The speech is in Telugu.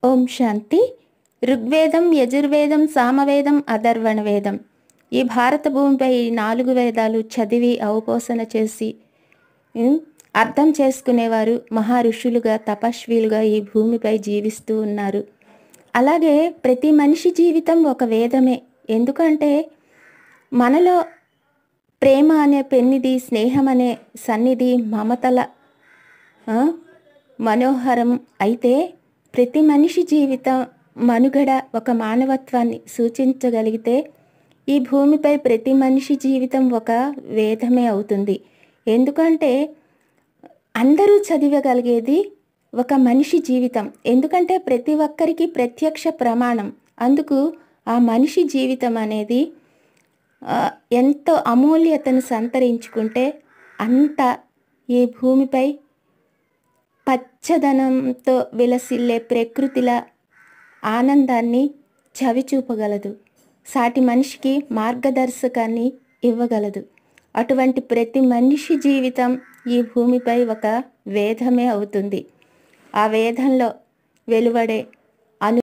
ఓం శాంతి. ఋగ్వేదం, యజుర్వేదం, సామవేదం, అథర్వణ వేదం, ఈ భారత భూమిపై 4 వేదాలు చదివి అవపోసన చేసి అర్థం చేసుకునేవారు మహా ఋషులుగా, తపస్వీలుగా ఈ భూమిపై జీవిస్తూ ఉన్నారు. అలాగే ప్రతి మనిషి జీవితం ఒక వేదమే. ఎందుకంటే మనలో ప్రేమ అనే పెన్నిది, స్నేహం అనే సన్నిధి, మమతల మనోహరం అయితే ప్రతి మనిషి జీవితం మనుగడ ఒక మానవత్వాన్ని సూచించగలిగితే ఈ భూమిపై ప్రతి మనిషి జీవితం ఒక వేదమే అవుతుంది. ఎందుకంటే అందరూ చదివగలిగేది ఒక మనిషి జీవితం. ఎందుకంటే ప్రతి ఒక్కరికి ప్రత్యక్ష ప్రమాణం. అందుకు ఆ మనిషి జీవితం అనేది ఎంతో అమూల్యతను సంతరించుకుంటే అంత ఈ భూమిపై పచ్చదనంతో విలసిల్లే ప్రకృతిల ఆనందాన్ని చవిచూపగలదు. సాటి మనిషికి మార్గదర్శకాన్ని ఇవ్వగలదు. అటువంటి ప్రతి మనిషి జీవితం ఈ భూమిపై ఒక వేదమే అవుతుంది. ఆ వేదంలో వెలువడే